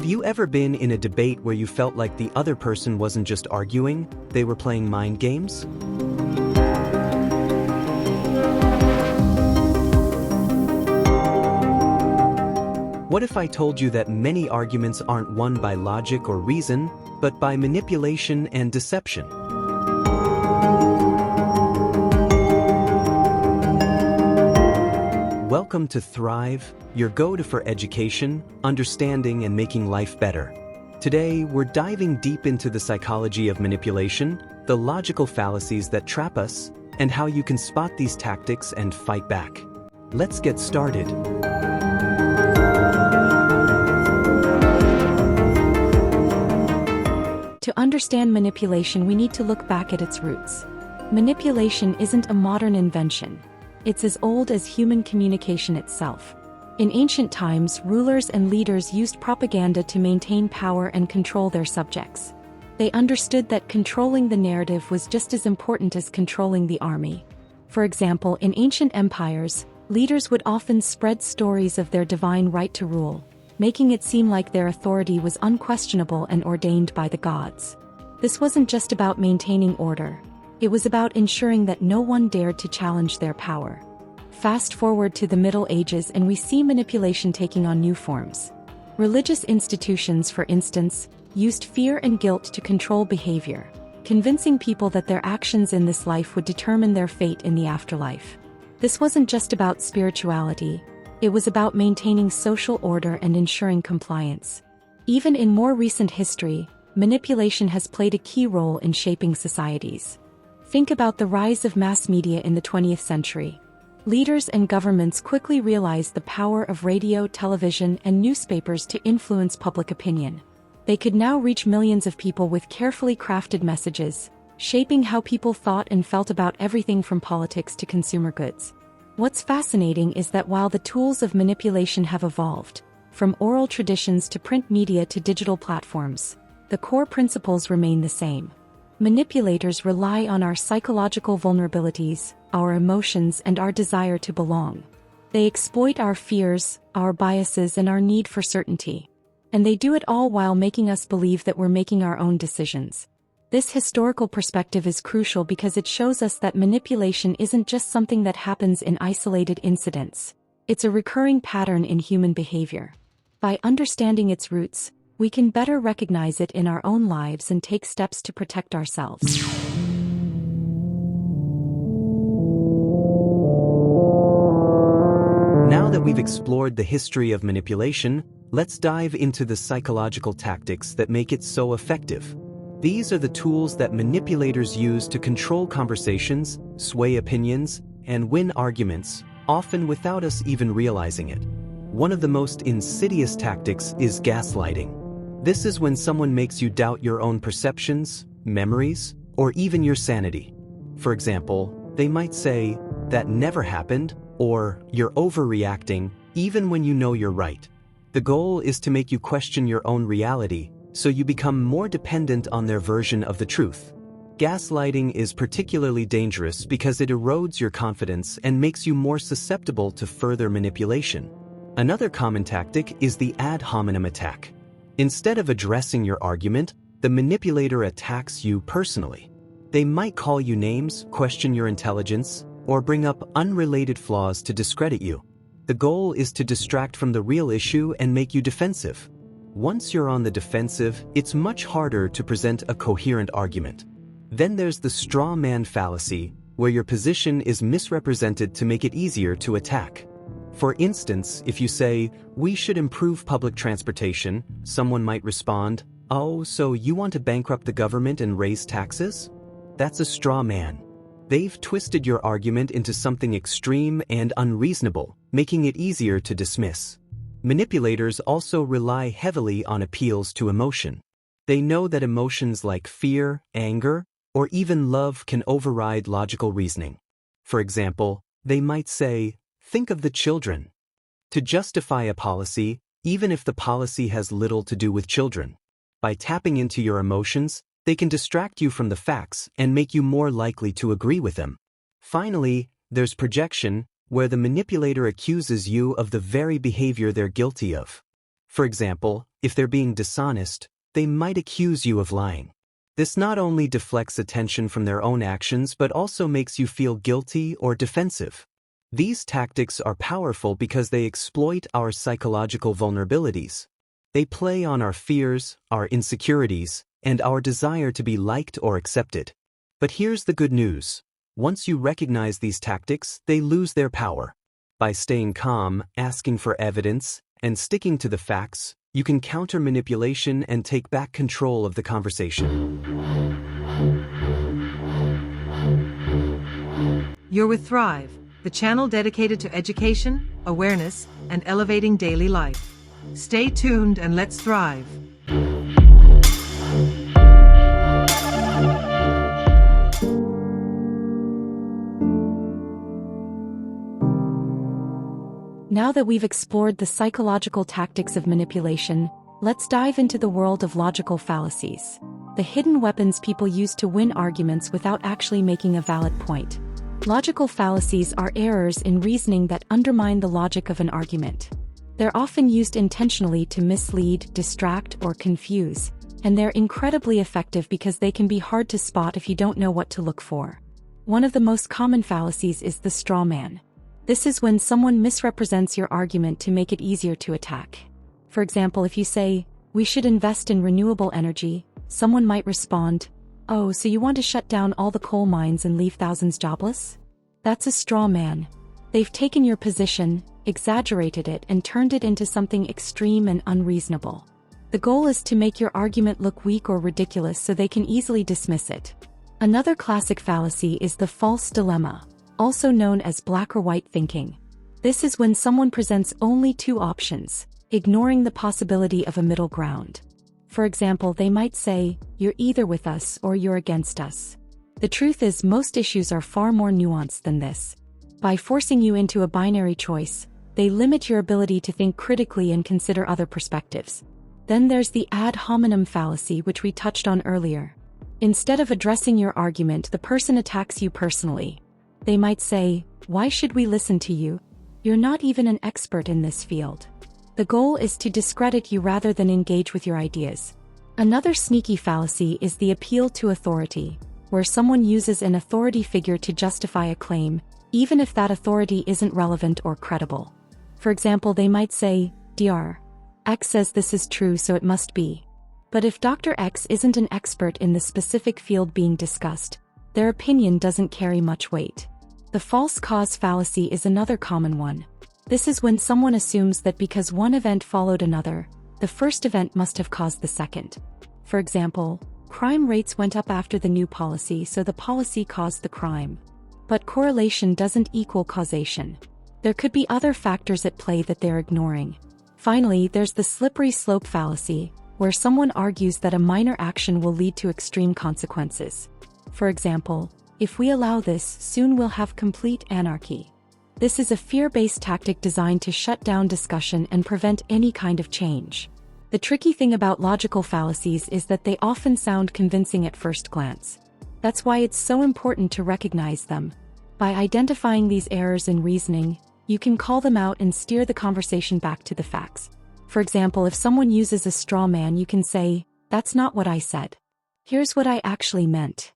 Have you ever been in a debate where you felt like the other person wasn't just arguing, they were playing mind games? What if I told you that many arguments aren't won by logic or reason, but by manipulation and deception? Welcome to Thrive, your go-to for education, understanding, and making life better. Today, we're diving deep into the psychology of manipulation, the logical fallacies that trap us, and how you can spot these tactics and fight back. Let's get started. To understand manipulation, we need to look back at its roots. Manipulation isn't a modern invention. It's as old as human communication itself. In ancient times, rulers and leaders used propaganda to maintain power and control their subjects. They understood that controlling the narrative was just as important as controlling the army. For example, in ancient empires, leaders would often spread stories of their divine right to rule, making it seem like their authority was unquestionable and ordained by the gods. This wasn't just about maintaining order. It was about ensuring that no one dared to challenge their power. Fast forward to the Middle Ages and we see manipulation taking on new forms. Religious institutions, for instance, used fear and guilt to control behavior, convincing people that their actions in this life would determine their fate in the afterlife. This wasn't just about spirituality, it was about maintaining social order and ensuring compliance. Even in more recent history, manipulation has played a key role in shaping societies. Think about the rise of mass media in the 20th century. Leaders and governments quickly realized the power of radio, television, and newspapers to influence public opinion. They could now reach millions of people with carefully crafted messages, shaping how people thought and felt about everything from politics to consumer goods. What's fascinating is that while the tools of manipulation have evolved, from oral traditions to print media to digital platforms, the core principles remain the same. Manipulators rely on our psychological vulnerabilities, our emotions, and our desire to belong. They exploit our fears, our biases, and our need for certainty. And they do it all while making us believe that we're making our own decisions. This historical perspective is crucial because it shows us that manipulation isn't just something that happens in isolated incidents. It's a recurring pattern in human behavior. By understanding its roots, we can better recognize it in our own lives and take steps to protect ourselves. Now that we've explored the history of manipulation, let's dive into the psychological tactics that make it so effective. These are the tools that manipulators use to control conversations, sway opinions, and win arguments, often without us even realizing it. One of the most insidious tactics is gaslighting. This is when someone makes you doubt your own perceptions, memories, or even your sanity. For example, they might say, "That never happened," or "You're overreacting," even when you know you're right. The goal is to make you question your own reality, so you become more dependent on their version of the truth. Gaslighting is particularly dangerous because it erodes your confidence and makes you more susceptible to further manipulation. Another common tactic is the ad hominem attack. Instead of addressing your argument, the manipulator attacks you personally. They might call you names, question your intelligence, or bring up unrelated flaws to discredit you. The goal is to distract from the real issue and make you defensive. Once you're on the defensive, it's much harder to present a coherent argument. Then there's the straw man fallacy, where your position is misrepresented to make it easier to attack. For instance, if you say, "We should improve public transportation," someone might respond, "Oh, so you want to bankrupt the government and raise taxes?" That's a straw man. They've twisted your argument into something extreme and unreasonable, making it easier to dismiss. Manipulators also rely heavily on appeals to emotion. They know that emotions like fear, anger, or even love can override logical reasoning. For example, they might say, "Think of the children," to justify a policy, even if the policy has little to do with children. By tapping into your emotions, they can distract you from the facts and make you more likely to agree with them. Finally, there's projection, where the manipulator accuses you of the very behavior they're guilty of. For example, if they're being dishonest, they might accuse you of lying. This not only deflects attention from their own actions but also makes you feel guilty or defensive. These tactics are powerful because they exploit our psychological vulnerabilities. They play on our fears, our insecurities, and our desire to be liked or accepted. But here's the good news. Once you recognize these tactics, they lose their power. By staying calm, asking for evidence, and sticking to the facts, you can counter manipulation and take back control of the conversation. You're with Thrive, the channel dedicated to education, awareness, and elevating daily life. Stay tuned and let's thrive. Now that we've explored the psychological tactics of manipulation, let's dive into the world of logical fallacies. The hidden weapons people use to win arguments without actually making a valid point. Logical fallacies are errors in reasoning that undermine the logic of an argument. They're often used intentionally to mislead, distract, or confuse, and they're incredibly effective because they can be hard to spot if you don't know what to look for. One of the most common fallacies is the straw man. This is when someone misrepresents your argument to make it easier to attack. For example, if you say, "We should invest in renewable energy," someone might respond, "Oh, so you want to shut down all the coal mines and leave thousands jobless?" That's a straw man. They've taken your position, exaggerated it, and turned it into something extreme and unreasonable. The goal is to make your argument look weak or ridiculous so they can easily dismiss it. Another classic fallacy is the false dilemma, also known as black or white thinking. This is when someone presents only two options, ignoring the possibility of a middle ground. For example, they might say, "You're either with us or you're against us." The truth is, most issues are far more nuanced than this. By forcing you into a binary choice, they limit your ability to think critically and consider other perspectives. Then there's the ad hominem fallacy, which we touched on earlier. Instead of addressing your argument, the person attacks you personally. They might say, "Why should we listen to you? You're not even an expert in this field." The goal is to discredit you rather than engage with your ideas. Another sneaky fallacy is the appeal to authority, where someone uses an authority figure to justify a claim, even if that authority isn't relevant or credible. For example, they might say, "Dr. X says this is true, so it must be." But if Dr. X isn't an expert in the specific field being discussed, their opinion doesn't carry much weight. The false cause fallacy is another common one. This is when someone assumes that because one event followed another, the first event must have caused the second. For example, crime rates went up after the new policy, so the policy caused the crime. But correlation doesn't equal causation. There could be other factors at play that they're ignoring. Finally, there's the slippery slope fallacy, where someone argues that a minor action will lead to extreme consequences. For example, "If we allow this, soon we'll have complete anarchy." This is a fear-based tactic designed to shut down discussion and prevent any kind of change. The tricky thing about logical fallacies is that they often sound convincing at first glance. That's why it's so important to recognize them. By identifying these errors in reasoning, you can call them out and steer the conversation back to the facts. For example, if someone uses a straw man, you can say, "That's not what I said. Here's what I actually meant."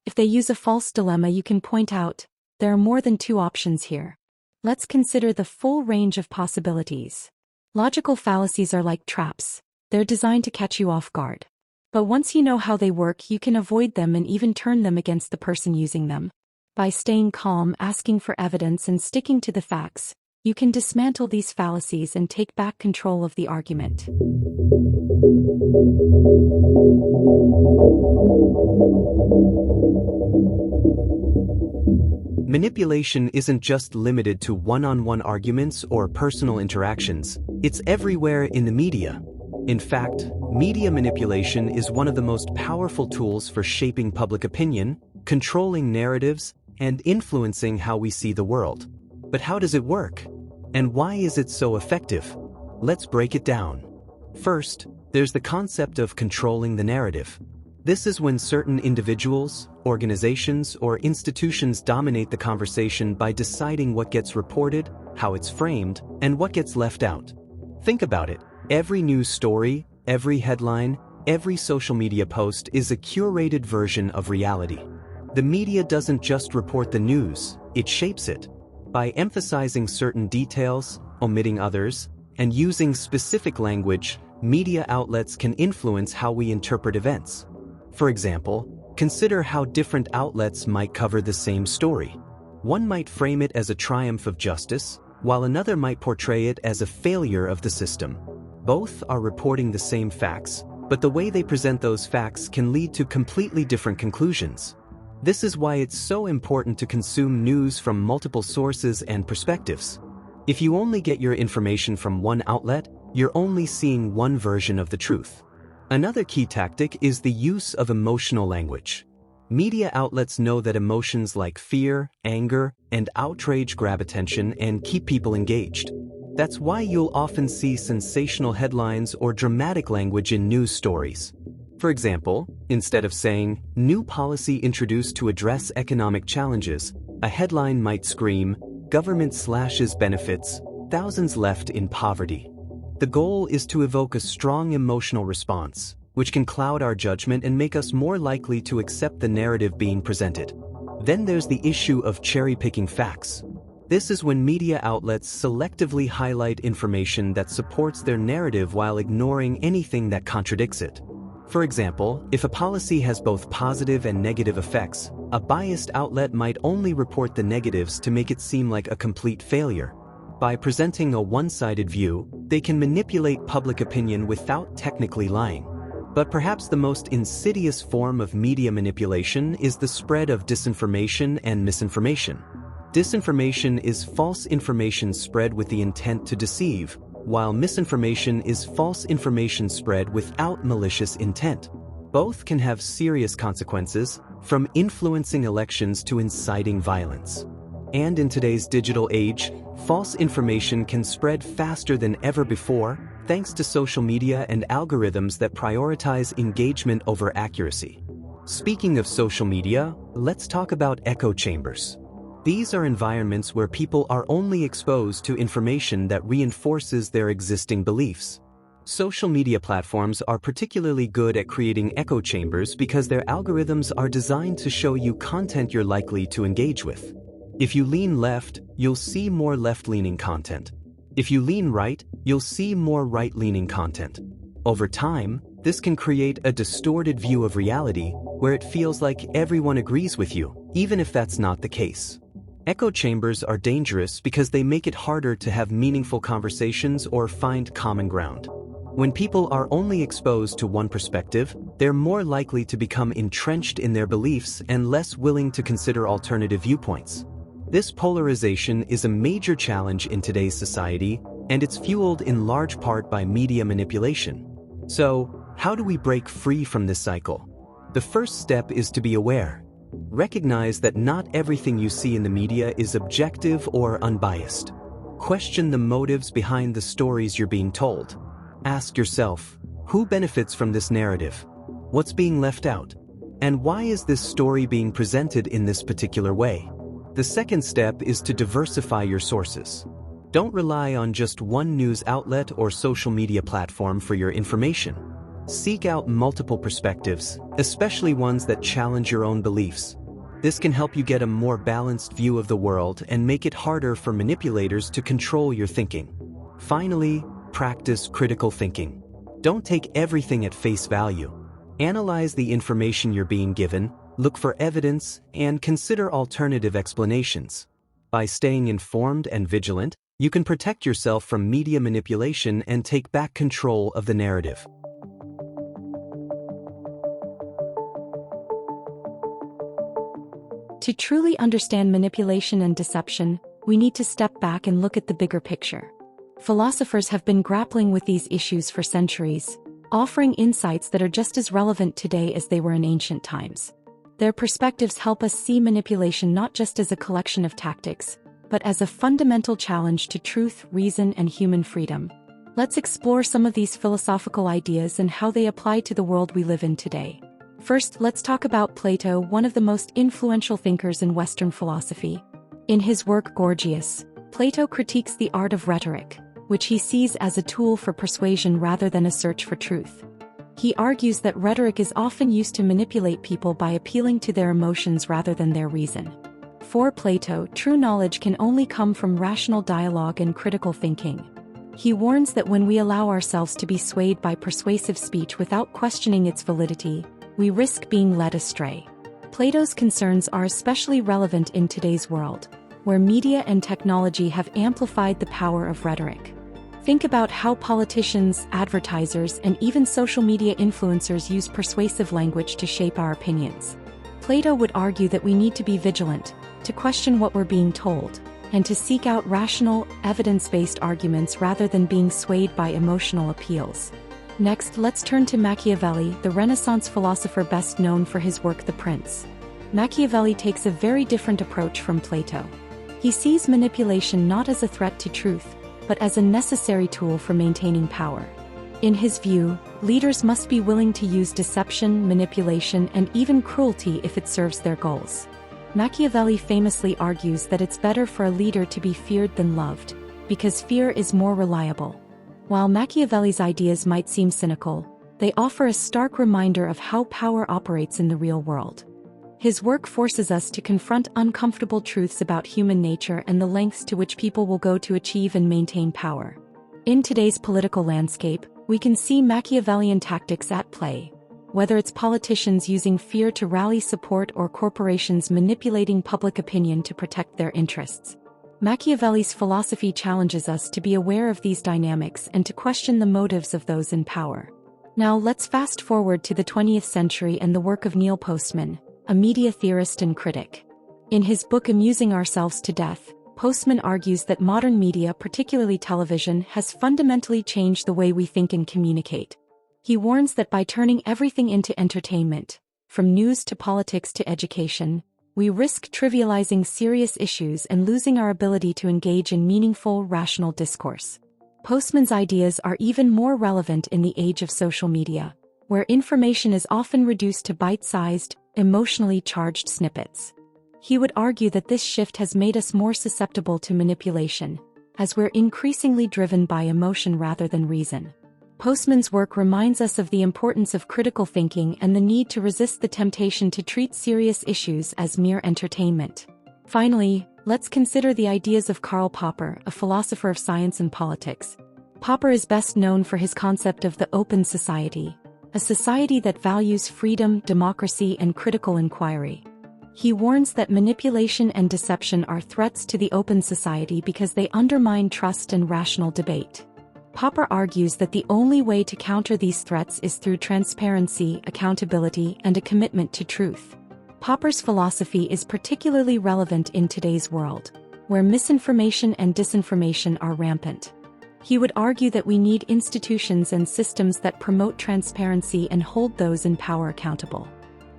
If they use a false dilemma, you can point out, "There are more than two options here. Let's consider the full range of possibilities." Logical fallacies are like traps. They're designed to catch you off guard. But once you know how they work, you can avoid them and even turn them against the person using them. By staying calm, asking for evidence, and sticking to the facts, you can dismantle these fallacies and take back control of the argument. Manipulation isn't just limited to one-on-one arguments or personal interactions. It's everywhere in the media. In fact, media manipulation is one of the most powerful tools for shaping public opinion, controlling narratives, and influencing how we see the world. But how does it work? And why is it so effective? Let's break it down. First, there's the concept of controlling the narrative. This is when certain individuals, organizations, or institutions dominate the conversation by deciding what gets reported, how it's framed, and what gets left out. Think about it. Every news story, every headline, every social media post is a curated version of reality. The media doesn't just report the news, it shapes it. By emphasizing certain details, omitting others, and using specific language, media outlets can influence how we interpret events. For example, consider how different outlets might cover the same story. One might frame it as a triumph of justice, while another might portray it as a failure of the system. Both are reporting the same facts, but the way they present those facts can lead to completely different conclusions. This is why it's so important to consume news from multiple sources and perspectives. If you only get your information from one outlet, you're only seeing one version of the truth. Another key tactic is the use of emotional language. Media outlets know that emotions like fear, anger, and outrage grab attention and keep people engaged. That's why you'll often see sensational headlines or dramatic language in news stories. For example, instead of saying, "New policy introduced to address economic challenges," a headline might scream, "Government slashes benefits, thousands left in poverty." The goal is to evoke a strong emotional response, which can cloud our judgment and make us more likely to accept the narrative being presented. Then there's the issue of cherry-picking facts. This is when media outlets selectively highlight information that supports their narrative while ignoring anything that contradicts it. For example, if a policy has both positive and negative effects, a biased outlet might only report the negatives to make it seem like a complete failure. By presenting a one-sided view, they can manipulate public opinion without technically lying. But perhaps the most insidious form of media manipulation is the spread of disinformation and misinformation. Disinformation is false information spread with the intent to deceive, while misinformation is false information spread without malicious intent. Both can have serious consequences, from influencing elections to inciting violence. And in today's digital age, false information can spread faster than ever before, thanks to social media and algorithms that prioritize engagement over accuracy. Speaking of social media, let's talk about echo chambers. These are environments where people are only exposed to information that reinforces their existing beliefs. Social media platforms are particularly good at creating echo chambers because their algorithms are designed to show you content you're likely to engage with. If you lean left, you'll see more left-leaning content. If you lean right, you'll see more right-leaning content. Over time, this can create a distorted view of reality where it feels like everyone agrees with you, even if that's not the case. Echo chambers are dangerous because they make it harder to have meaningful conversations or find common ground. When people are only exposed to one perspective, they're more likely to become entrenched in their beliefs and less willing to consider alternative viewpoints. This polarization is a major challenge in today's society, and it's fueled in large part by media manipulation. So, how do we break free from this cycle? The first step is to be aware. Recognize that not everything you see in the media is objective or unbiased. Question the motives behind the stories you're being told. Ask yourself, who benefits from this narrative? What's being left out? And why is this story being presented in this particular way? The second step is to diversify your sources. Don't rely on just one news outlet or social media platform for your information. Seek out multiple perspectives, especially ones that challenge your own beliefs. This can help you get a more balanced view of the world and make it harder for manipulators to control your thinking. Finally, practice critical thinking. Don't take everything at face value. Analyze the information you're being given, look for evidence, and consider alternative explanations. By staying informed and vigilant, you can protect yourself from media manipulation and take back control of the narrative. To truly understand manipulation and deception, we need to step back and look at the bigger picture. Philosophers have been grappling with these issues for centuries, offering insights that are just as relevant today as they were in ancient times. Their perspectives help us see manipulation not just as a collection of tactics, but as a fundamental challenge to truth, reason, and human freedom. Let's explore some of these philosophical ideas and how they apply to the world we live in today. First, let's talk about Plato, one of the most influential thinkers in Western philosophy. In his work Gorgias, Plato critiques the art of rhetoric, which he sees as a tool for persuasion rather than a search for truth. He argues that rhetoric is often used to manipulate people by appealing to their emotions rather than their reason. For Plato, true knowledge can only come from rational dialogue and critical thinking. He warns that when we allow ourselves to be swayed by persuasive speech without questioning its validity, we risk being led astray. Plato's concerns are especially relevant in today's world, where media and technology have amplified the power of rhetoric. Think about how politicians, advertisers, and even social media influencers use persuasive language to shape our opinions. Plato would argue that we need to be vigilant, to question what we're being told, and to seek out rational, evidence-based arguments rather than being swayed by emotional appeals. Next, let's turn to Machiavelli, the Renaissance philosopher best known for his work The Prince. Machiavelli takes a very different approach from Plato. He sees manipulation not as a threat to truth, but as a necessary tool for maintaining power. In his view, leaders must be willing to use deception, manipulation, and even cruelty if it serves their goals. Machiavelli famously argues that it's better for a leader to be feared than loved, because fear is more reliable. While Machiavelli's ideas might seem cynical, they offer a stark reminder of how power operates in the real world. His work forces us to confront uncomfortable truths about human nature and the lengths to which people will go to achieve and maintain power. In today's political landscape, we can see Machiavellian tactics at play, whether it's politicians using fear to rally support or corporations manipulating public opinion to protect their interests. Machiavelli's philosophy challenges us to be aware of these dynamics and to question the motives of those in power. Now let's fast forward to the 20th century and the work of Neil Postman, a media theorist and critic. In his book Amusing Ourselves to Death, Postman argues that modern media, particularly television, has fundamentally changed the way we think and communicate. He warns that by turning everything into entertainment, from news to politics to education, we risk trivializing serious issues and losing our ability to engage in meaningful, rational discourse. Postman's ideas are even more relevant in the age of social media, where information is often reduced to bite-sized, emotionally charged snippets. He would argue that this shift has made us more susceptible to manipulation, as we're increasingly driven by emotion rather than reason. Postman's work reminds us of the importance of critical thinking and the need to resist the temptation to treat serious issues as mere entertainment. Finally, let's consider the ideas of Karl Popper, a philosopher of science and politics. Popper is best known for his concept of the open society, a society that values freedom, democracy, and critical inquiry. He warns that manipulation and deception are threats to the open society because they undermine trust and rational debate. Popper argues that the only way to counter these threats is through transparency, accountability, and a commitment to truth. Popper's philosophy is particularly relevant in today's world, where misinformation and disinformation are rampant. He would argue that we need institutions and systems that promote transparency and hold those in power accountable.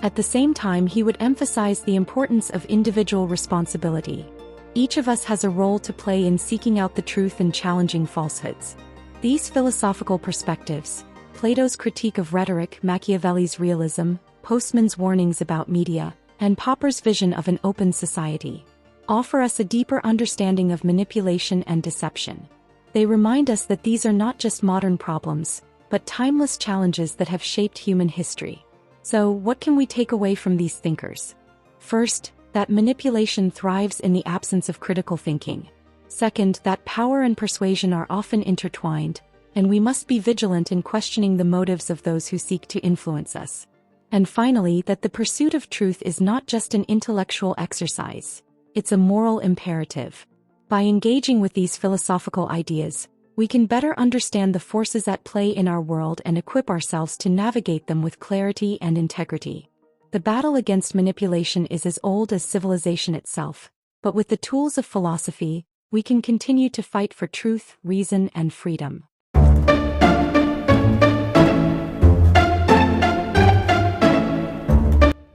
At the same time, he would emphasize the importance of individual responsibility. Each of us has a role to play in seeking out the truth and challenging falsehoods. These philosophical perspectives, Plato's critique of rhetoric, Machiavelli's realism, Postman's warnings about media, and Popper's vision of an open society, offer us a deeper understanding of manipulation and deception. They remind us that these are not just modern problems, but timeless challenges that have shaped human history. So, what can we take away from these thinkers? First, that manipulation thrives in the absence of critical thinking. Second, that power and persuasion are often intertwined, and we must be vigilant in questioning the motives of those who seek to influence us. And finally, that the pursuit of truth is not just an intellectual exercise, it's a moral imperative. By engaging with these philosophical ideas, we can better understand the forces at play in our world and equip ourselves to navigate them with clarity and integrity. The battle against manipulation is as old as civilization itself, but with the tools of philosophy, we can continue to fight for truth, reason, and freedom.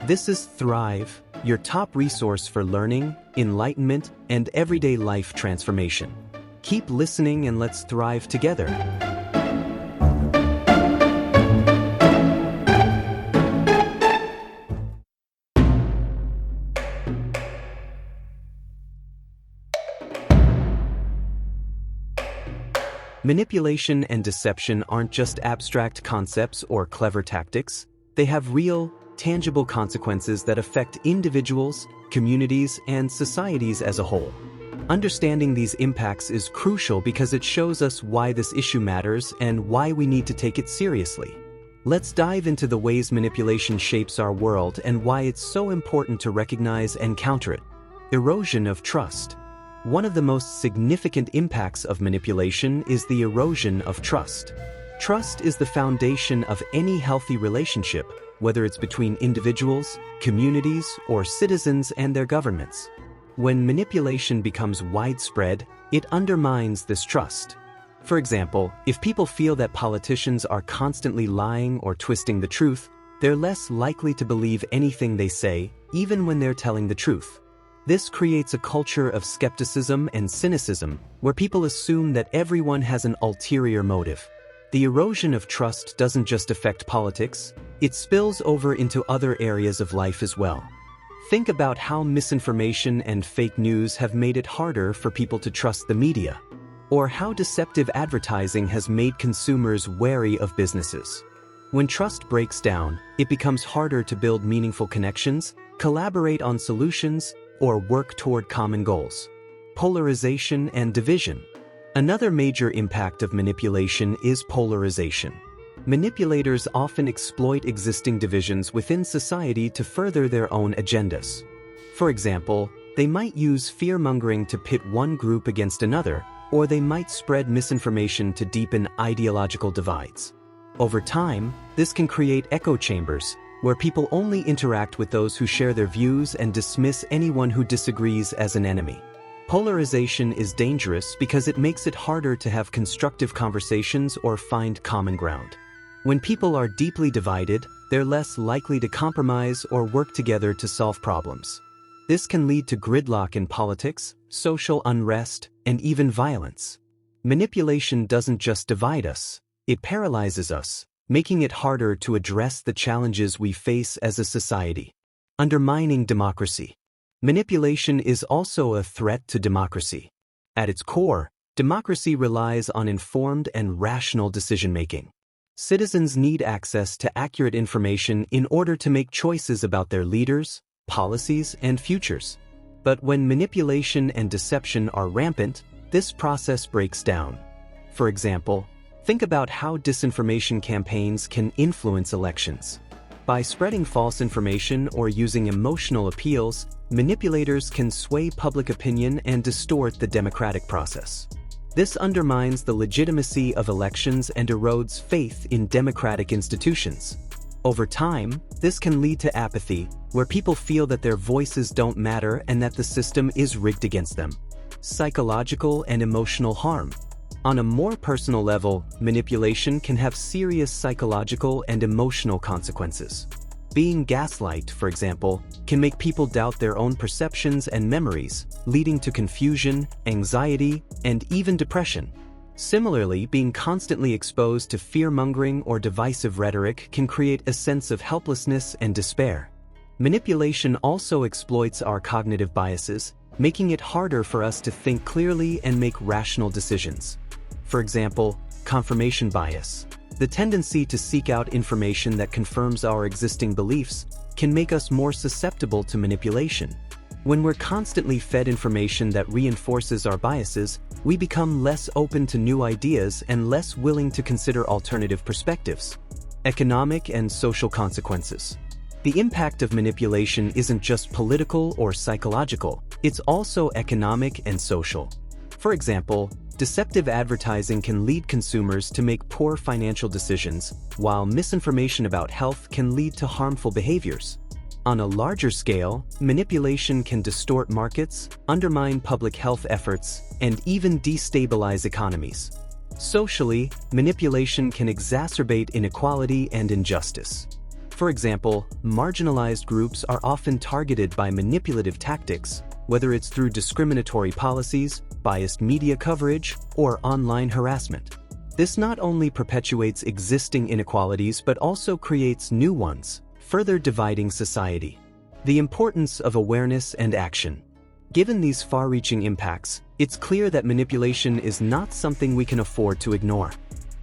This is Thrive, your top resource for learning, enlightenment, and everyday life transformation. Keep listening and let's thrive together. Manipulation and deception aren't just abstract concepts or clever tactics. They have real, tangible consequences that affect individuals, communities, and societies as a whole. Understanding these impacts is crucial because it shows us why this issue matters and why we need to take it seriously. Let's dive into the ways manipulation shapes our world and why it's so important to recognize and counter it. Erosion of trust. One of the most significant impacts of manipulation is the erosion of trust. Trust is the foundation of any healthy relationship, whether it's between individuals, communities, or citizens and their governments. When manipulation becomes widespread, it undermines this trust. For example, if people feel that politicians are constantly lying or twisting the truth, they're less likely to believe anything they say, even when they're telling the truth. This creates a culture of skepticism and cynicism, where people assume that everyone has an ulterior motive. The erosion of trust doesn't just affect politics, it spills over into other areas of life as well. Think about how misinformation and fake news have made it harder for people to trust the media, or how deceptive advertising has made consumers wary of businesses. When trust breaks down, it becomes harder to build meaningful connections, collaborate on solutions, or work toward common goals. Polarization and division. Another major impact of manipulation is polarization. Manipulators often exploit existing divisions within society to further their own agendas. For example, they might use fear-mongering to pit one group against another, or they might spread misinformation to deepen ideological divides. Over time, this can create echo chambers, where people only interact with those who share their views and dismiss anyone who disagrees as an enemy. Polarization is dangerous because it makes it harder to have constructive conversations or find common ground. When people are deeply divided, they're less likely to compromise or work together to solve problems. This can lead to gridlock in politics, social unrest, and even violence. Manipulation doesn't just divide us, it paralyzes us, making it harder to address the challenges we face as a society. Undermining democracy. Manipulation is also a threat to democracy. At its core, democracy relies on informed and rational decision-making. Citizens need access to accurate information in order to make choices about their leaders, policies, and futures. But when manipulation and deception are rampant, this process breaks down. For example, think about how disinformation campaigns can influence elections. By spreading false information or using emotional appeals, manipulators can sway public opinion and distort the democratic process. This undermines the legitimacy of elections and erodes faith in democratic institutions. Over time, this can lead to apathy, where people feel that their voices don't matter and that the system is rigged against them. Psychological and emotional harm. On a more personal level, manipulation can have serious psychological and emotional consequences. Being gaslighted, for example, can make people doubt their own perceptions and memories, leading to confusion, anxiety, and even depression. Similarly, being constantly exposed to fear-mongering or divisive rhetoric can create a sense of helplessness and despair. Manipulation also exploits our cognitive biases, making it harder for us to think clearly and make rational decisions. For example, confirmation bias. The tendency to seek out information that confirms our existing beliefs can make us more susceptible to manipulation. When we're constantly fed information that reinforces our biases, we become less open to new ideas and less willing to consider alternative perspectives. Economic and social consequences. The impact of manipulation isn't just political or psychological, it's also economic and social. For example, deceptive advertising can lead consumers to make poor financial decisions, while misinformation about health can lead to harmful behaviors. On a larger scale, manipulation can distort markets, undermine public health efforts, and even destabilize economies. Socially, manipulation can exacerbate inequality and injustice. For example, marginalized groups are often targeted by manipulative tactics, whether it's through discriminatory policies, biased media coverage, or online harassment. This not only perpetuates existing inequalities but also creates new ones, further dividing society. The importance of awareness and action. Given these far-reaching impacts, It's clear that manipulation is not something we can afford to ignore.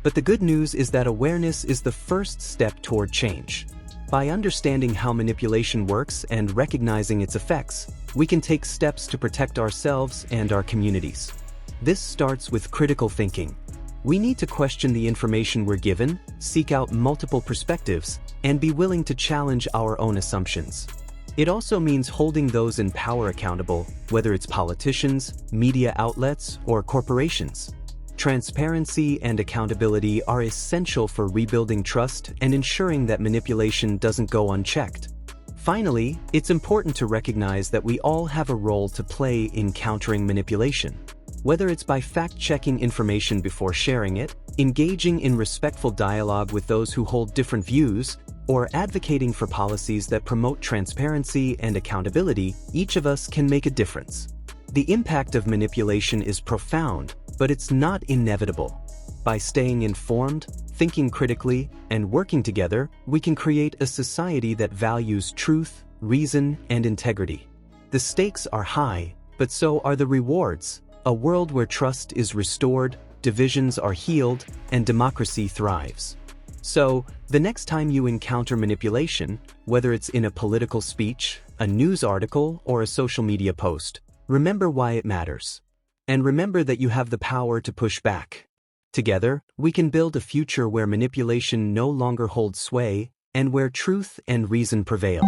But the good news is that awareness is the first step toward change. By understanding how manipulation works and recognizing its effects, we can take steps to protect ourselves and our communities. This starts with critical thinking. We need to question the information we're given, seek out multiple perspectives, and be willing to challenge our own assumptions. It also means holding those in power accountable, whether it's politicians, media outlets, or corporations. Transparency and accountability are essential for rebuilding trust and ensuring that manipulation doesn't go unchecked. Finally, it's important to recognize that we all have a role to play in countering manipulation. Whether it's by fact-checking information before sharing it, engaging in respectful dialogue with those who hold different views, or advocating for policies that promote transparency and accountability, each of us can make a difference. The impact of manipulation is profound, but it's not inevitable. By staying informed, thinking critically, and working together, we can create a society that values truth, reason, and integrity. The stakes are high, but so are the rewards. A world where trust is restored, divisions are healed, and democracy thrives. So, the next time you encounter manipulation, whether it's in a political speech, a news article, or a social media post, remember why it matters. And remember that you have the power to push back. Together, we can build a future where manipulation no longer holds sway, and where truth and reason prevail.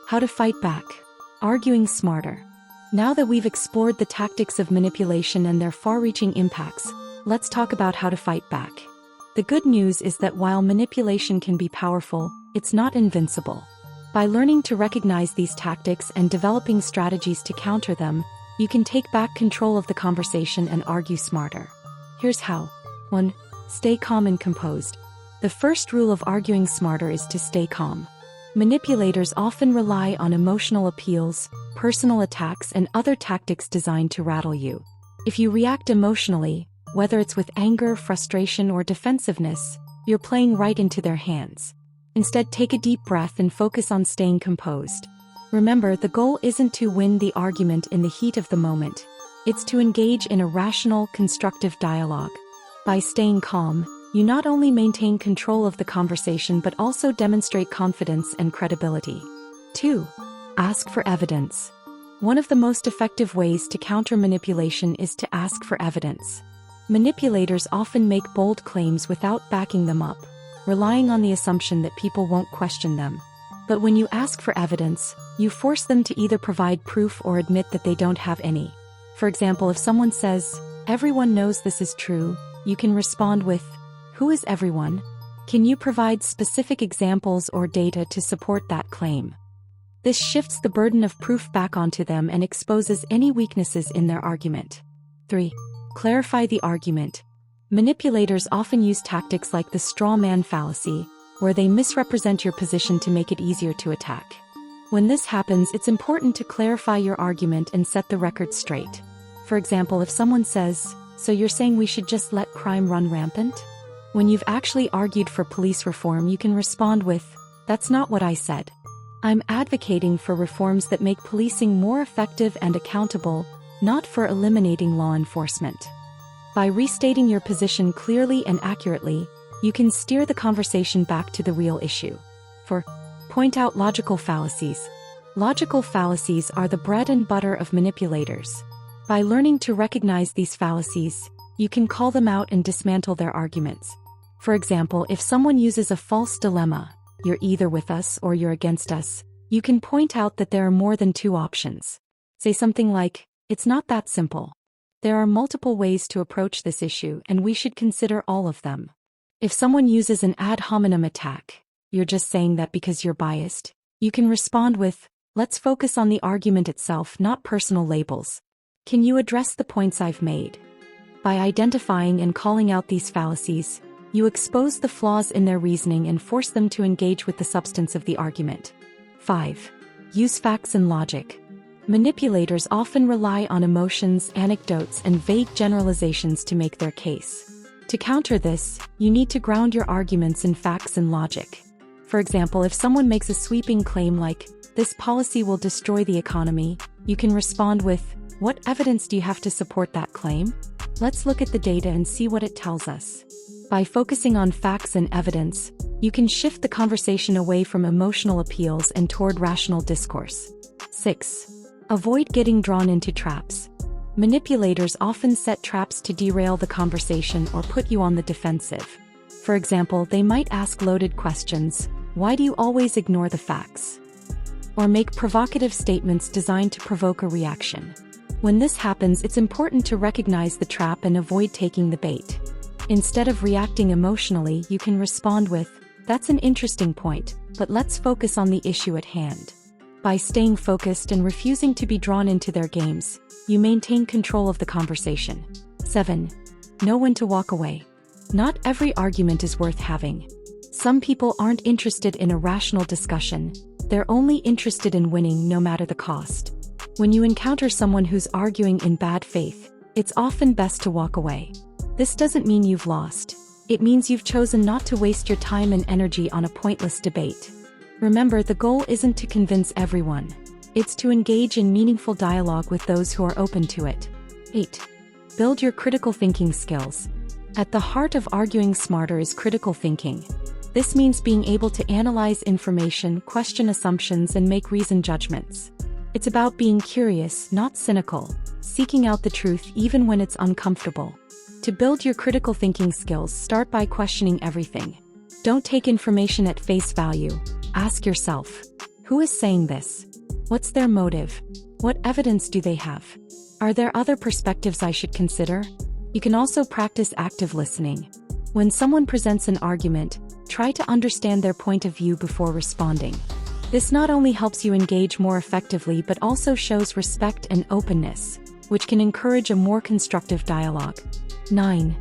How to fight back. Arguing smarter. Now that we've explored the tactics of manipulation and their far-reaching impacts, let's talk about how to fight back. The good news is that while manipulation can be powerful, it's not invincible. By learning to recognize these tactics and developing strategies to counter them, you can take back control of the conversation and argue smarter. Here's how. 1. Stay calm and composed. The first rule of arguing smarter is to stay calm. Manipulators often rely on emotional appeals, personal attacks, and other tactics designed to rattle you. If you react emotionally, whether it's with anger, frustration, or defensiveness, you're playing right into their hands. Instead, take a deep breath and focus on staying composed. Remember, the goal isn't to win the argument in the heat of the moment. It's to engage in a rational, constructive dialogue. By staying calm, you not only maintain control of the conversation but also demonstrate confidence and credibility. 2. Ask for evidence. One of the most effective ways to counter manipulation is to ask for evidence. Manipulators often make bold claims without backing them up, relying on the assumption that people won't question them. But when you ask for evidence, you force them to either provide proof or admit that they don't have any. For example, if someone says, "Everyone knows this is true," you can respond with, "Who is everyone? Can you provide specific examples or data to support that claim?" This shifts the burden of proof back onto them and exposes any weaknesses in their argument. 3. Clarify the argument. Manipulators often use tactics like the straw man fallacy, where they misrepresent your position to make it easier to attack. When this happens, it's important to clarify your argument and set the record straight. For example, if someone says, "So you're saying we should just let crime run rampant?" When you've actually argued for police reform, you can respond with, "That's not what I said. I'm advocating for reforms that make policing more effective and accountable, not for eliminating law enforcement." By restating your position clearly and accurately, you can steer the conversation back to the real issue. 4. Point out logical fallacies. Logical fallacies are the bread and butter of manipulators. By learning to recognize these fallacies, you can call them out and dismantle their arguments. For example, if someone uses a false dilemma, "You're either with us or you're against us," you can point out that there are more than two options. Say something like, "It's not that simple. There are multiple ways to approach this issue, and we should consider all of them." If someone uses an ad hominem attack, "You're just saying that because you're biased," you can respond with, "Let's focus on the argument itself, not personal labels. Can you address the points I've made?" By identifying and calling out these fallacies, you expose the flaws in their reasoning and force them to engage with the substance of the argument. 5. Use facts and logic. Manipulators often rely on emotions, anecdotes, and vague generalizations to make their case. To counter this, you need to ground your arguments in facts and logic. For example, if someone makes a sweeping claim like, "This policy will destroy the economy," you can respond with, "What evidence do you have to support that claim? Let's look at the data and see what it tells us." By focusing on facts and evidence, you can shift the conversation away from emotional appeals and toward rational discourse. 6. Avoid getting drawn into traps. Manipulators often set traps to derail the conversation or put you on the defensive. For example, they might ask loaded questions, "Why do you always ignore the facts?" or make provocative statements designed to provoke a reaction. When this happens, it's important to recognize the trap and avoid taking the bait. Instead of reacting emotionally, you can respond with, "That's an interesting point, but let's focus on the issue at hand." By staying focused and refusing to be drawn into their games, you maintain control of the conversation. 7. Know when to walk away. Not every argument is worth having. Some people aren't interested in a rational discussion, they're only interested in winning no matter the cost. When you encounter someone who's arguing in bad faith, it's often best to walk away. This doesn't mean you've lost. It means you've chosen not to waste your time and energy on a pointless debate. Remember, the goal isn't to convince everyone. It's to engage in meaningful dialogue with those who are open to it. 8. Build your critical thinking skills. At the heart of arguing smarter is critical thinking. This means being able to analyze information, question assumptions, and make reasoned judgments. It's about being curious, not cynical, seeking out the truth even when it's uncomfortable. To build your critical thinking skills, start by questioning everything. Don't take information at face value. Ask yourself, who is saying this? What's their motive? What evidence do they have? Are there other perspectives I should consider? You can also practice active listening. When someone presents an argument, try to understand their point of view before responding. This not only helps you engage more effectively but also shows respect and openness, which can encourage a more constructive dialogue. 9.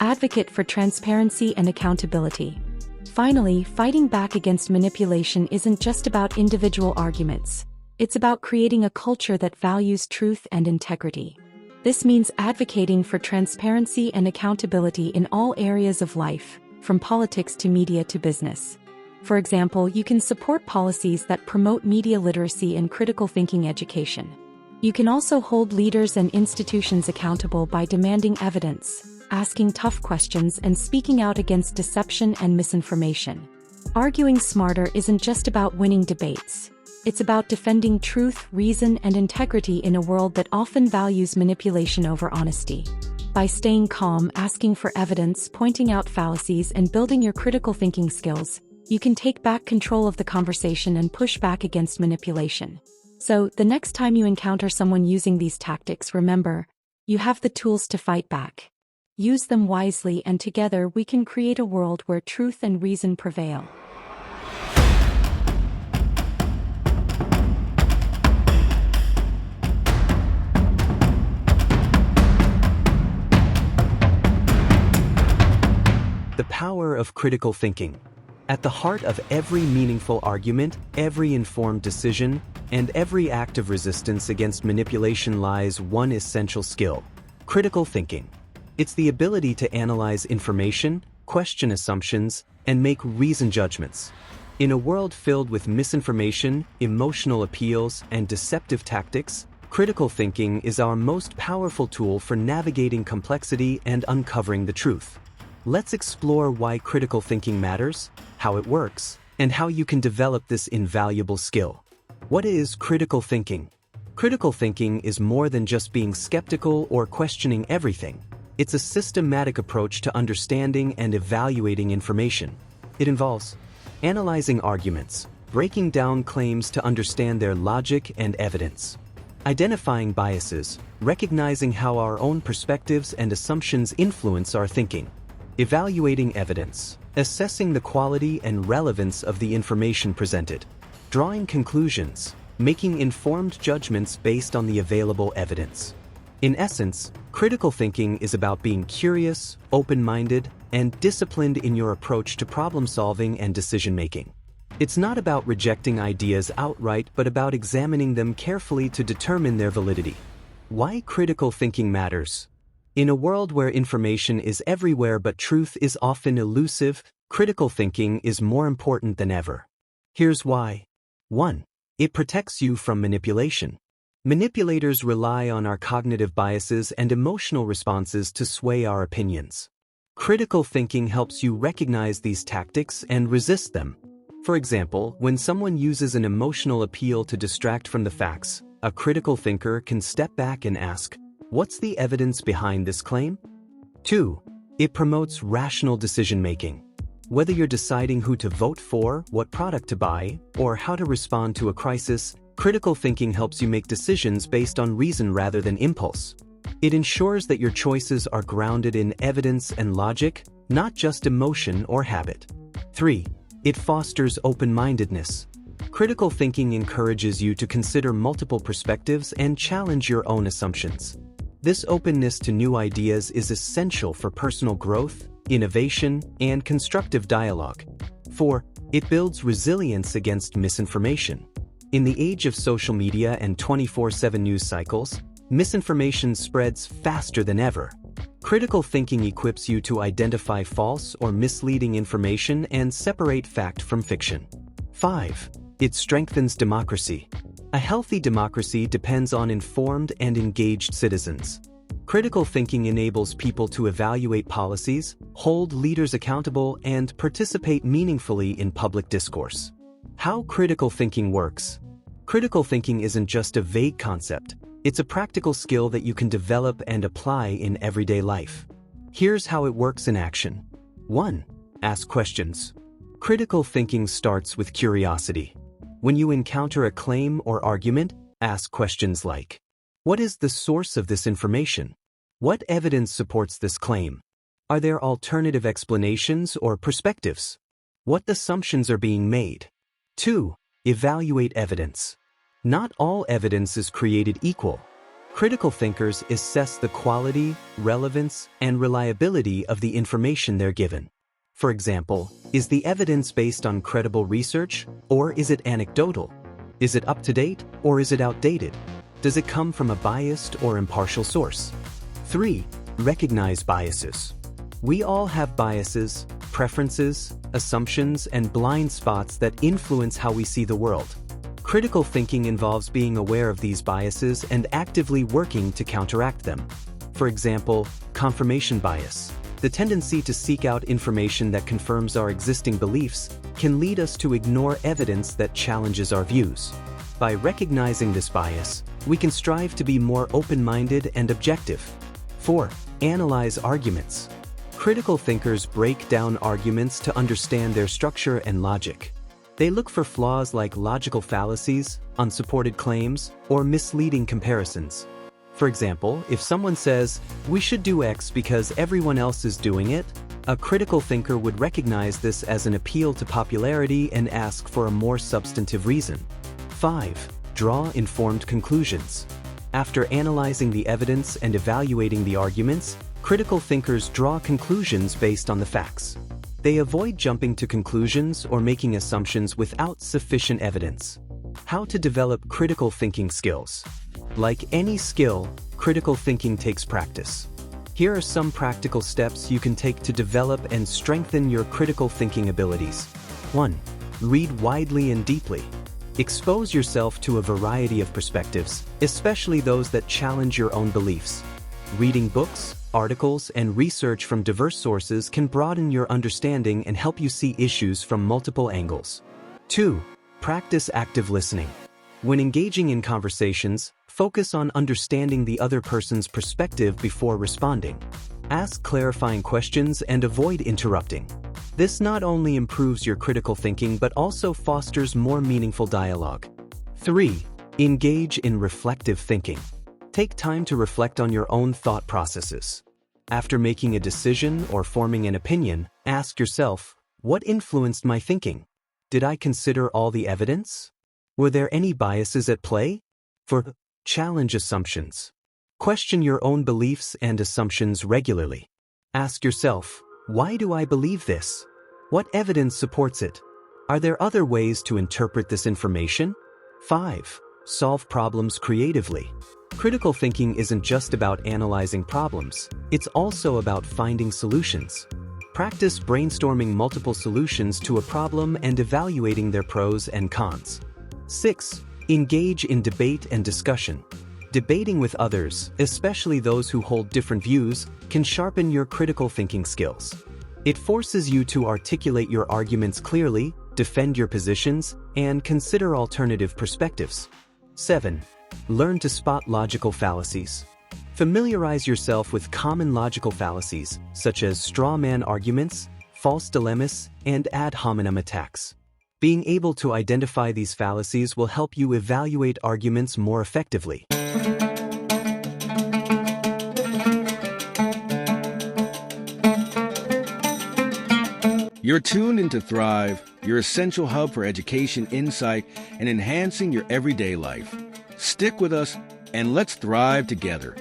Advocate for transparency and accountability. Finally, fighting back against manipulation isn't just about individual arguments. It's about creating a culture that values truth and integrity. This means advocating for transparency and accountability in all areas of life, from politics to media to business. For example, you can support policies that promote media literacy and critical thinking education. You can also hold leaders and institutions accountable by demanding evidence, asking tough questions, and speaking out against deception and misinformation. Arguing smarter isn't just about winning debates. It's about defending truth, reason, and integrity in a world that often values manipulation over honesty. By staying calm, asking for evidence, pointing out fallacies, and building your critical thinking skills, you can take back control of the conversation and push back against manipulation. So, the next time you encounter someone using these tactics, remember, you have the tools to fight back. Use them wisely, and together we can create a world where truth and reason prevail. The power of critical thinking. At the heart of every meaningful argument, every informed decision, and every act of resistance against manipulation lies one essential skill: critical thinking. It's the ability to analyze information, question assumptions, and make reasoned judgments. In a world filled with misinformation, emotional appeals, and deceptive tactics, critical thinking is our most powerful tool for navigating complexity and uncovering the truth. Let's explore why critical thinking matters, how it works, and how you can develop this invaluable skill. What is critical thinking? Critical thinking is more than just being skeptical or questioning everything. It's a systematic approach to understanding and evaluating information. It involves analyzing arguments, breaking down claims to understand their logic and evidence, identifying biases, recognizing how our own perspectives and assumptions influence our thinking, evaluating evidence, assessing the quality and relevance of the information presented, drawing conclusions, making informed judgments based on the available evidence. In essence, critical thinking is about being curious, open-minded, and disciplined in your approach to problem-solving and decision-making. It's not about rejecting ideas outright, but about examining them carefully to determine their validity. Why critical thinking matters? In a world where information is everywhere but truth is often elusive, critical thinking is more important than ever. Here's why. 1. It protects you from manipulation. Manipulators rely on our cognitive biases and emotional responses to sway our opinions. Critical thinking helps you recognize these tactics and resist them. For example, when someone uses an emotional appeal to distract from the facts, a critical thinker can step back and ask, "What's the evidence behind this claim?" 2. It promotes rational decision-making. Whether you're deciding who to vote for, what product to buy, or how to respond to a crisis, critical thinking helps you make decisions based on reason rather than impulse. It ensures that your choices are grounded in evidence and logic, not just emotion or habit. 3. It fosters open-mindedness. Critical thinking encourages you to consider multiple perspectives and challenge your own assumptions. This openness to new ideas is essential for personal growth, innovation, and constructive dialogue. 4. It builds resilience against misinformation. In the age of social media and 24/7 news cycles, misinformation spreads faster than ever. Critical thinking equips you to identify false or misleading information and separate fact from fiction. 5. It strengthens democracy. A healthy democracy depends on informed and engaged citizens. Critical thinking enables people to evaluate policies, hold leaders accountable, and participate meaningfully in public discourse. How critical thinking works. Critical thinking isn't just a vague concept. It's a practical skill that you can develop and apply in everyday life. Here's how it works in action. 1. Ask questions. Critical thinking starts with curiosity. When you encounter a claim or argument, ask questions like, "What is the source of this information? What evidence supports this claim? Are there alternative explanations or perspectives? What assumptions are being made?" 2. Evaluate evidence. Not all evidence is created equal. Critical thinkers assess the quality, relevance, and reliability of the information they're given. For example, is the evidence based on credible research, or is it anecdotal? Is it up to date, or is it outdated? Does it come from a biased or impartial source? 3. Recognize biases. We all have biases, preferences, assumptions, and blind spots that influence how we see the world. Critical thinking involves being aware of these biases and actively working to counteract them. For example, confirmation bias. The tendency to seek out information that confirms our existing beliefs can lead us to ignore evidence that challenges our views. By recognizing this bias, we can strive to be more open-minded and objective. 4. Analyze arguments. Critical thinkers break down arguments to understand their structure and logic. They look for flaws like logical fallacies, unsupported claims, or misleading comparisons. For example, if someone says, "We should do X because everyone else is doing it," a critical thinker would recognize this as an appeal to popularity and ask for a more substantive reason. 5. Draw informed conclusions. After analyzing the evidence and evaluating the arguments, critical thinkers draw conclusions based on the facts. They avoid jumping to conclusions or making assumptions without sufficient evidence. How to develop critical thinking skills. Like any skill, critical thinking takes practice. Here are some practical steps you can take to develop and strengthen your critical thinking abilities. 1. Read widely and deeply. Expose yourself to a variety of perspectives, especially those that challenge your own beliefs. Reading books, articles, and research from diverse sources can broaden your understanding and help you see issues from multiple angles. 2. Practice active listening. When engaging in conversations, focus on understanding the other person's perspective before responding. Ask clarifying questions and avoid interrupting. This not only improves your critical thinking but also fosters more meaningful dialogue. 3. Engage in reflective thinking. Take time to reflect on your own thought processes. After making a decision or forming an opinion, ask yourself, what influenced my thinking? Did I consider all the evidence? Were there any biases at play? Challenge assumptions. Question your own beliefs and assumptions regularly. Ask yourself, why do I believe this? What evidence supports it? Are there other ways to interpret this information? 5. Solve problems creatively. Critical thinking isn't just about analyzing problems, it's also about finding solutions. Practice brainstorming multiple solutions to a problem and evaluating their pros and cons. 6. Engage in debate and discussion. Debating with others, especially those who hold different views, can sharpen your critical thinking skills. It forces you to articulate your arguments clearly, defend your positions, and consider alternative perspectives. 7. Learn to spot logical fallacies. Familiarize yourself with common logical fallacies, such as straw man arguments, false dilemmas, and ad hominem attacks. Being able to identify these fallacies will help you evaluate arguments more effectively. You're tuned into Thrive, your essential hub for education, insight, and enhancing your everyday life. Stick with us and let's thrive together.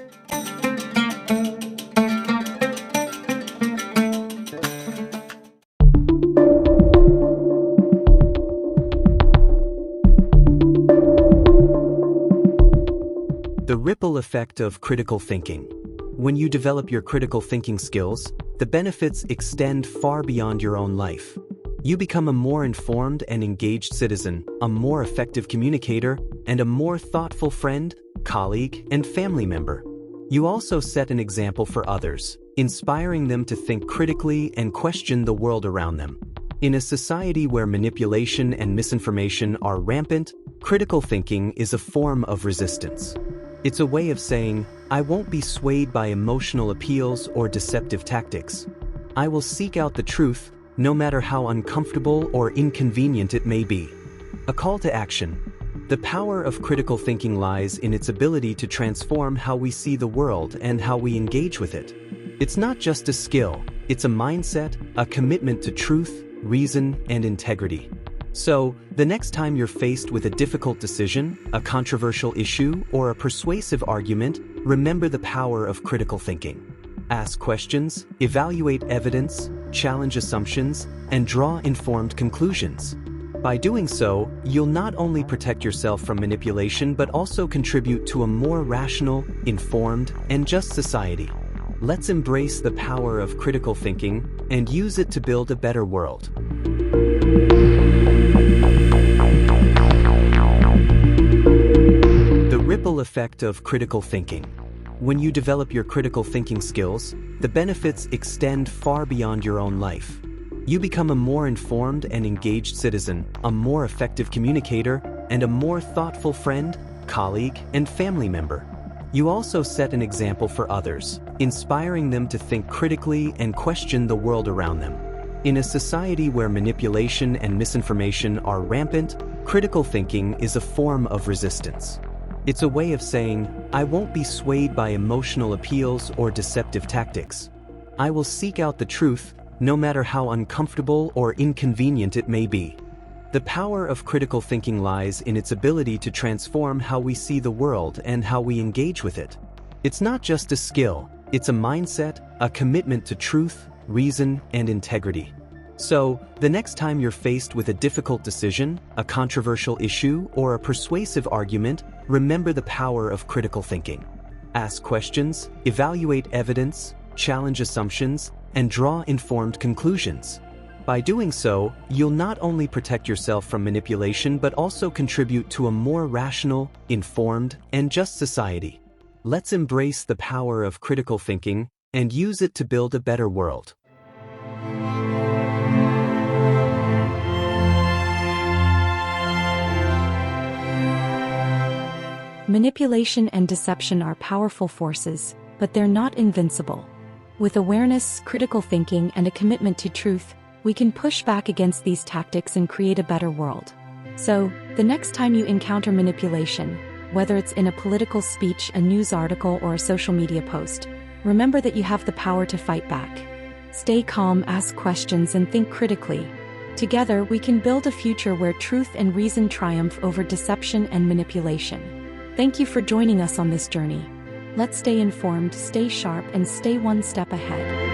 The ripple effect of critical thinking. When you develop your critical thinking skills, the benefits extend far beyond your own life. You become a more informed and engaged citizen, a more effective communicator, and a more thoughtful friend, colleague, and family member. You also set an example for others, inspiring them to think critically and question the world around them. In a society where manipulation and misinformation are rampant, critical thinking is a form of resistance. It's a way of saying, I won't be swayed by emotional appeals or deceptive tactics. I will seek out the truth, no matter how uncomfortable or inconvenient it may be. A call to action. The power of critical thinking lies in its ability to transform how we see the world and how we engage with it. It's not just a skill, it's a mindset, a commitment to truth, reason, and integrity. So, the next time you're faced with a difficult decision, a controversial issue, or a persuasive argument, remember the power of critical thinking. Ask questions, evaluate evidence, challenge assumptions, and draw informed conclusions. By doing so, you'll not only protect yourself from manipulation but also contribute to a more rational, informed, and just society. Let's embrace the power of critical thinking and use it to build a better world. The ripple effect of critical thinking. When you develop your critical thinking skills, the benefits extend far beyond your own life. You become a more informed and engaged citizen, a more effective communicator, and a more thoughtful friend, colleague, and family member. You also set an example for others, inspiring them to think critically and question the world around them. In a society where manipulation and misinformation are rampant, critical thinking is a form of resistance. It's a way of saying, I won't be swayed by emotional appeals or deceptive tactics. I will seek out the truth, no matter how uncomfortable or inconvenient it may be. The power of critical thinking lies in its ability to transform how we see the world and how we engage with it. It's not just a skill, it's a mindset, a commitment to truth, reason, and integrity. So, the next time you're faced with a difficult decision, a controversial issue, or a persuasive argument, remember the power of critical thinking. Ask questions, evaluate evidence, challenge assumptions, and draw informed conclusions. By doing so, you'll not only protect yourself from manipulation but also contribute to a more rational, informed, and just society. Let's embrace the power of critical thinking and use it to build a better world. Manipulation and deception are powerful forces, but they're not invincible. With awareness, critical thinking, and a commitment to truth, we can push back against these tactics and create a better world. So, the next time you encounter manipulation, whether it's in a political speech, a news article, or a social media post, remember that you have the power to fight back. Stay calm, ask questions, and think critically. Together, we can build a future where truth and reason triumph over deception and manipulation. Thank you for joining us on this journey. Let's stay informed, stay sharp, and stay one step ahead.